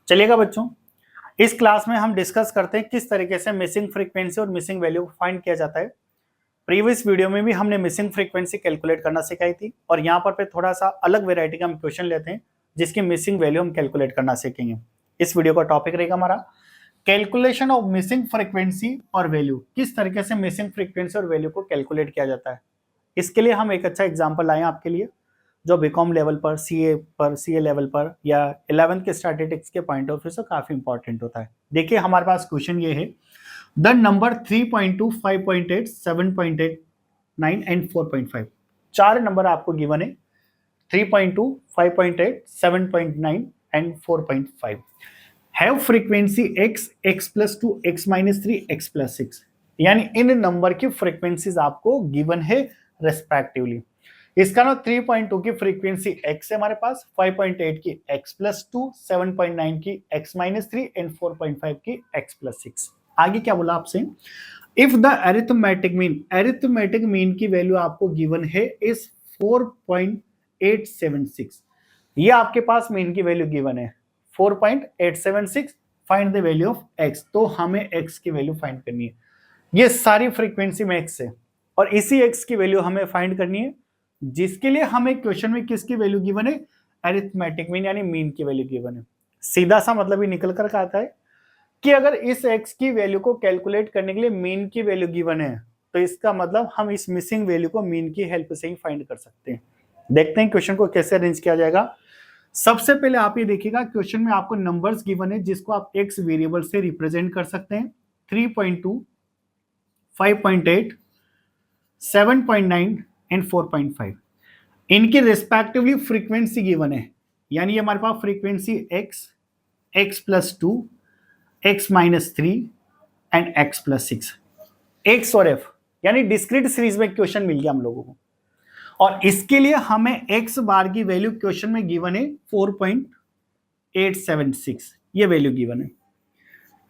चलिएगा बच्चों, इस क्लास में हम डिस्कस करते हैं किस तरीके से मिसिंग फ्रीक्वेंसी और मिसिंग वैल्यू को फाइंड किया जाता है। प्रीवियस वीडियो में भी हमने मिसिंग फ्रीक्वेंसी कैलकुलेट करना सिखाई थी और यहाँ पर थोड़ा सा अलग वेराइटी का हम क्वेश्चन लेते हैं जिसकी मिसिंग वैल्यू हम कैलकुलेट करना सीखेंगे। इस वीडियो का टॉपिक रहेगा हमारा कैलकुलेशन ऑफ मिसिंग फ्रीक्वेंसी और वैल्यू। किस तरीके से मिसिंग फ्रीक्वेंसी और वैल्यू को कैलकुलेट किया जाता है, इसके लिए हम एक अच्छा एग्जाम्पल लाए आपके लिए जो बीकॉम लेवल पर, सीए लेवल पर या 11th के स्टैटिस्टिक्स के पॉइंट ऑफ व्यू से काफी इंपॉर्टेंट होता है। देखिए हमारे पास क्वेश्चन ये है, द नंबर 3.2, 5.8, 7.8, 9 एंड 4.5। चार नंबर आपको गिवन है, 3.2, 5.8, 7.9 and 4.5। Have frequency x, x plus 2, x minus 3, x plus 6। यानी इन नंबर की फ्रीक्वेंसीज आपको गिवन है रेस्पेक्टिवली। इसका ना 3.2 की फ्रीक्वेंसी x है हमारे पास, 5.8 की x प्लस 2, 7.9 की x माइनस 3 एंड 4.5 की x प्लस 6। आगे क्या बोला आपसे, इफ द अरिथमेटिक मीन की वैल्यू आपको गिवन है इस 4.876। ये आपके पास मीन की वैल्यू गिवन है 4.876। Find the value of x। तो हमें x की वैल्यू फाइंड करनी है। ये सारी फ्रीक्वेंसी में x है और इसी x की वैल्यू हमें फाइंड करनी है, जिसके लिए हमें क्वेश्चन में किसकी वैल्यू गिवन है, अरिथमेटिक मीन यानी मीन की वैल्यू गिवन है। सीधा सा मतलब ये निकल कर आता है कि अगर इस x की वैल्यू को कैलकुलेट करने के लिए मीन की वैल्यू गिवन है तो इसका मतलब हम इस मिसिंग वैल्यू को मीन की हेल्प से ही फाइंड कर सकते हैं। देखते हैं क्वेश्चन को कैसे अरेंज किया जाएगा। सबसे पहले आप ये देखिएगा, क्वेश्चन में आपको नंबर्स गिवन है जिसको आप x वेरिएबल से रिप्रेजेंट कर सकते हैं। 3.2, 5.8, 7.9 एंड 4.5। इनकी रिस्पेक्टिवली फ्रीक्वेंसी गिवन है, यानी ये हमारे पास frequency x, x plus 2, x minus 3 and x plus 6। x और f यानी डिस्क्रीट सीरीज में क्वेश्चन मिल गया हम लोगों को और इसके लिए हमें x बार की वैल्यू क्वेश्चन में गिवन है 4.876। ये वैल्यू गिवन है।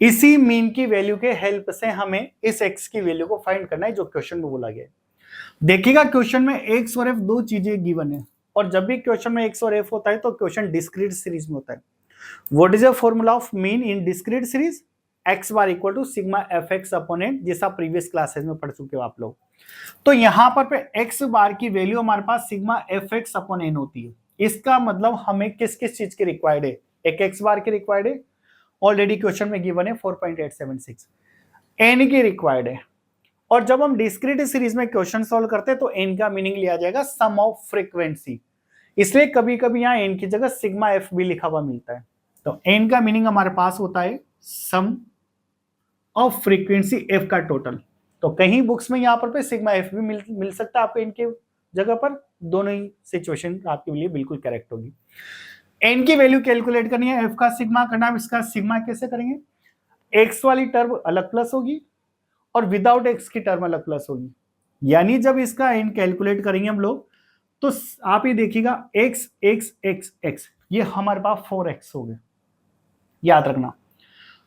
इसी मीन की वैल्यू के हेल्प से हमें इस x की वैल्यू को फाइंड करना है जो क्वेश्चन में बोला गया है। देखिएगा क्वेश्चन में x और f दो चीजें गिवन है और जब भी क्वेश्चन में x और f होता है तो क्वेश्चन डिस्क्रीट सीरीज में होता है। What is the formula of mean in discrete series, x bar equal to sigma fx upon n, जैसा प्रीवियस क्लासेस में पढ़ चुके हो आप लोग। तो यहां पर पे x बार की वैल्यू हमारे पास सिग्मा fx अपॉन n होती है। इसका मतलब हमें किस किस चीज की रिक्वायर्ड है, एक x बार की रिक्वायर्ड है, ऑलरेडी क्वेश्चन में गिवन है 4.876, n की रिक्वायर्ड है। और जब हम डिस्क्रीट सीरीज में क्वेश्चन सॉल्व करते हैं तो n का मीनिंग लिया जाएगा सम ऑफ फ्रीक्वेंसी, इसलिए कभी कभी यहाँ n की जगह सिग्मा f भी लिखा हुआ मिलता है। तो n का मीनिंग हमारे पास होता है सम ऑफ फ्रीक्वेंसी f का टोटल। तो कहीं बुक्स में यहाँ पर पे सिग्मा f भी मिल सकता है आपको n के जगह पर। दोनों ही सिचुएशन आपके लिए बिल्कुल करेक्ट होगी। n की वैल्यू कैलकुलेट करनी है, f का सिग्मा करना है। इसका सिग्मा कैसे करेंगे, x वाली टर्म अलग प्लस होगी और विदाउट x की टर्म अलग प्लस होगी। यानी जब इसका n कैलकुलेट करेंगे हम लोग तो आप ये देखिएगा x x x x, ये हमारे पास 4x हो गए, याद रखना।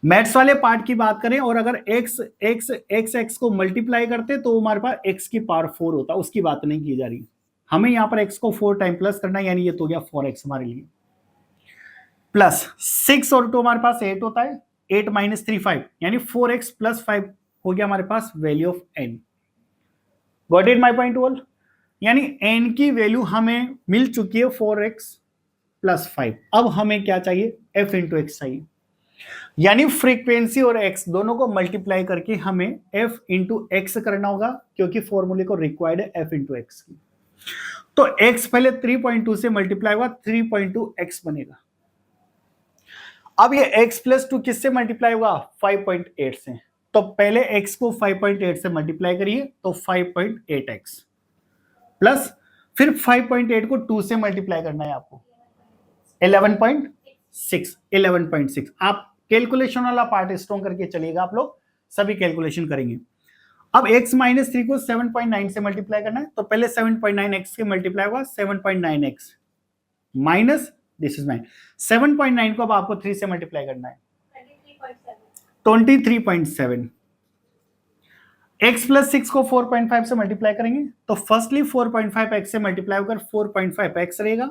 मैथ्स वाले पार्ट की बात करें और अगर x x x x को मल्टीप्लाई करते तो हमारे पास x की पावर 4 होता, उसकी बात नहीं की जा रही। हमें यहां पर x को 4 टाइम प्लस करना है, यानी ये तो गया 4x हमारे लिए, प्लस 6 और 2 हमारे पास 8 होता है, 8 माइनस 3 5, यानी 4x प्लस 5 हो गया हमारे पास value of n। Got it my point all. यानी n की वैल्यू हमें मिल चुकी है 4x प्लस 5। अब हमें क्या चाहिए, f इंटू एक्स चाहिए। यानी फ्रीक्वेंसी और x दोनों को मल्टीप्लाई करके हमें f इंटू एक्स करना होगा, क्योंकि फॉर्मूले को रिक्वायर्ड है f इंटू एक्स की। तो x पहले 3.2 से मल्टीप्लाई हुआ, 3.2x बनेगा। अब ये x प्लस 2 किससे मल्टीप्लाई हुआ, 5.8 से। तो पहले x को 5.8 से मल्टीप्लाई करिए तो 5.8x प्लस फिर 5.8 को 2 से मल्टीप्लाई करना है आपको, 11.6। आप कैलकुलेशन वाला पार्ट स्ट्रॉन्ग करके चलिएगा, आप लोग सभी कैलकुलेशन करेंगे। अब x माइनस 3 को 7.9 से मल्टीप्लाई करना है तो पहले 7.9x के मल्टीप्लाई होगा, 7.9x माइनस दिस इज 9। 7.9 को अब आपको 3 से मल्टीप्लाई करना है, 23.7। x प्लस 6 को 4.5 से मल्टीप्लाई करेंगे तो फर्स्टली 4.5x से मल्टीप्लाई होकर 4.5x रहेगा,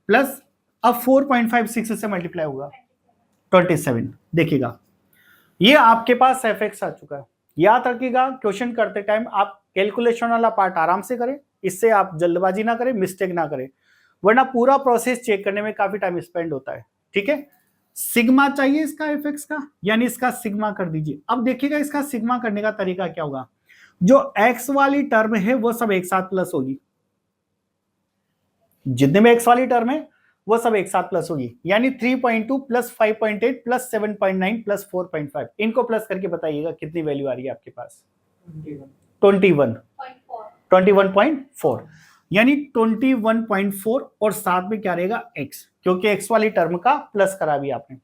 प्लस अब 4.5 6 से मल्टीप्लाई होगा 27। देखिएगा ये आपके पास fx आ चुका है। याद रखिएगा क्वेश्चन करते टाइम आप कैलकुलेशन वाला पार्ट आराम से करें, इससे आप जल्दबाजी ना करें, मिस्टेक ना करें, वरना पूरा प्रोसेस चेक करने में काफी टाइम स्पेंड होता है। ठीक है, सिग्मा चाहिए इसका fx का, यानी इसका सिग्मा कर दीजिए। अब देखिएगा इसका सिग्मा करने का तरीका क्या होगा, जो x वाली टर्म है वो सब एक साथ प्लस होगी, जितने में x वाली टर्म है वो सब एक साथ प्लस होगी, यानी 3.2 प्लस 5.8 प्लस 7.9 प्लस 4.5, इनको प्लस करके बताइएगा कितनी वैल्यू आ रही है आपके पास। 21.4, यानी 21.4 और साथ में क्या रहेगा x, क्योंकि x वाली टर्म का प्लस करा भी आपने।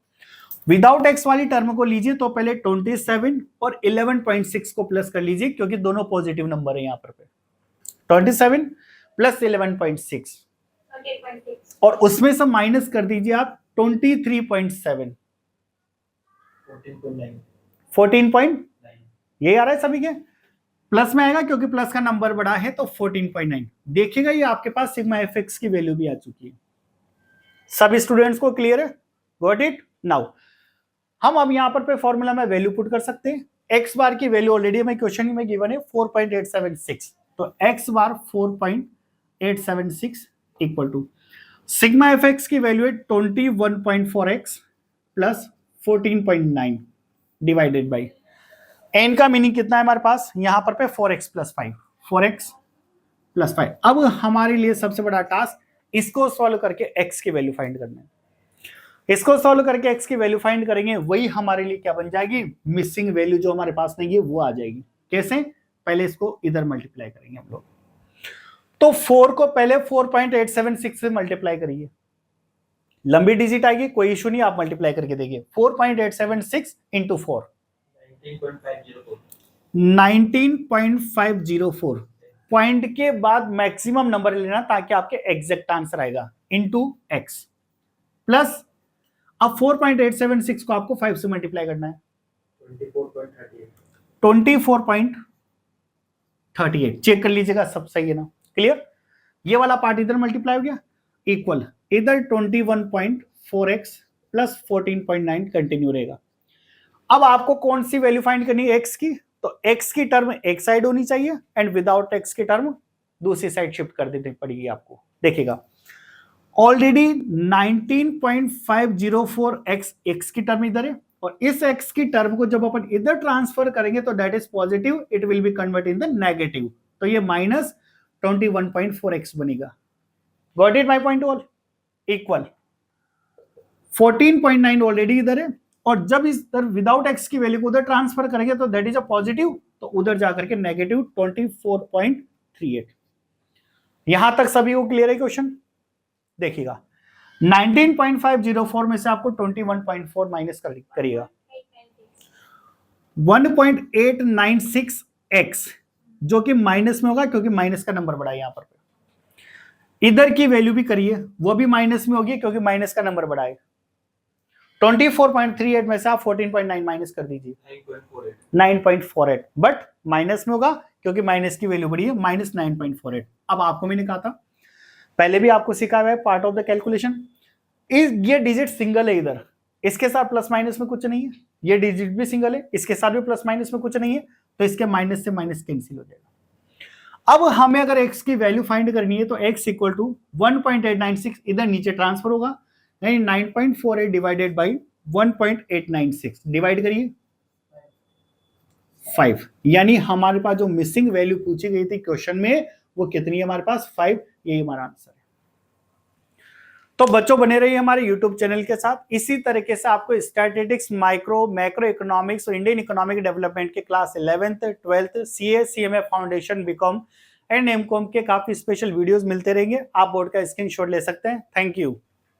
विदाउट x वाली टर्म को लीजिए तो पहले 27 और 11.6 को प्लस कर लीजिए, क्योंकि दोनों पॉजिटिव नंबर है यहां पर। 27 प्लस 11.6 और उसमें से माइनस कर दीजिए आप 23.7, 14.9 ये आ रहा है सभी के, प्लस में आएगा क्योंकि प्लस का नंबर बड़ा है तो 14.9। देखिएगा ये आपके पास सिग्मा एफएक्स की वैल्यू भी आ चुकी है। सभी स्टूडेंट्स को क्लियर है? Got it? नाउ हम अब यहां पर फॉर्मूला में वैल्यू पुट कर सकते हैं। एक्स बार की वैल्यू ऑलरेडी हमें क्वेश्चन में गिवन है 4.876, तो x bar 4.876 equal to sigma f x की वैल्यू है 21.4x plus 14.9 divided by n का मीनिंग कितना है हमारे पास यहां पर 4x प्लस 5, 4x प्लस 5। अब हमारे लिए सबसे बड़ा टास्क इसको सॉल्व करके x की वैल्यू फाइंड करना है। इसको सॉल्व करके x की वैल्यू फाइंड करेंगे, वही हमारे लिए क्या बन जाएगी, मिसिंग वैल्यू जो हमारे पास नहीं है वो आ जाएगी। कैसे? पहले इसको इधर मल्टीप्लाई करेंगे हम लोग, तो 4 को पहले 4.876 से मल्टीप्लाई करिए, लंबी डिजिट आएगी, कोई इशू नहीं, आप मल्टीप्लाई करके देखिए। 4.876 इंटू 4 19.504, पॉइंट के बाद मैक्सिमम नंबर लेना ताकि आपके एग्जैक्ट आंसर आएगा, इंटू एक्स प्लस अब 4.876 को आपको 5 से मल्टीप्लाई करना है, 24.38। चेक कर लीजिएगा सब सही है ना, क्लियर। ये वाला पार्ट इधर मल्टीप्लाई हो गया, इक्वल इधर 21.4x प्लस 14.9 कंटिन्यू रहेगा। अब आपको कौन सी वैल्यू फाइंड करनी है x की, तो x की टर्म एक साइड होनी चाहिए एंड विदाउट x की टर्म दूसरी साइड शिफ्ट कर देनी पड़ेगी आपको। देखिएगा ऑलरेडी 19.504x x की टर्म इधर है, और इस x की टर्म को जब अपन इधर ट्रांसफर करेंगे तो that is positive, it will be convert in the negative, तो ये माइनस 21.4x बनेगा। Got it my point all? Equal 14.9 already इधर है, और जब इस विदाउट x की वैल्यू को उधर ट्रांसफर करेंगे तो दैट इज अ पॉजिटिव, तो उधर जाकर के नेगेटिव 24.38। यहां तक सभी को क्लियर है क्वेश्चन? देखिएगा 19.504 में से आपको 21.4 माइनस करिएगा, 1.896x जो कि माइनस में होगा क्योंकि माइनस का नंबर बड़ा है यहां पर। इधर की वैल्यू भी करिए, वो भी माइनस में होगी क्योंकि माइनस का नंबर बड़ा है। 24.38 में से आप 14.9 माइनस कर दीजिए, 9.48, बट माइनस में होगा क्योंकि माइनस की वैल्यू बड़ी है, माइनस 9.48। अब आपको मैंने कहा था, पहले भी आपको सिखाया है पार्ट ऑफ द कैलकुलेशन, ये डिजिट सिंगल है इधर, इसके साथ प्लस माइनस में कुछ नहीं है, ये डिजिट भी सिंगल है, इसके साथ भी प्लस माइनस में कुछ नहीं है, तो इसके माइनस से माइनस कैंसिल हो जाएगा। अब हमें अगर x की वैल्यू फाइंड करनी है तो x इक्वल टू 1.896 इधर नीचे ट्रांसफर होगा, यानी 9.48 डिवाइडेड बाई 1.896 डिवाइड करिए 5, यानी हमारे पास जो मिसिंग वैल्यू पूछी गई थी क्वेश्चन में वो कितनी है हमारे पास, 5। यही हमारा आंसर है। तो बच्चों बने रहिए हमारे YouTube चैनल के साथ, इसी तरीके से आपको स्टैटिस्टिक्स, माइक्रो मैक्रो इकोनॉमिक्स और इंडियन इकोनॉमिक डेवलपमेंट के class 11th 12th CA CMA foundation BCom and MCom के काफी स्पेशल वीडियोस मिलते रहेंगे। आप बोर्ड का स्क्रीनशॉट ले सकते हैं। Thank you.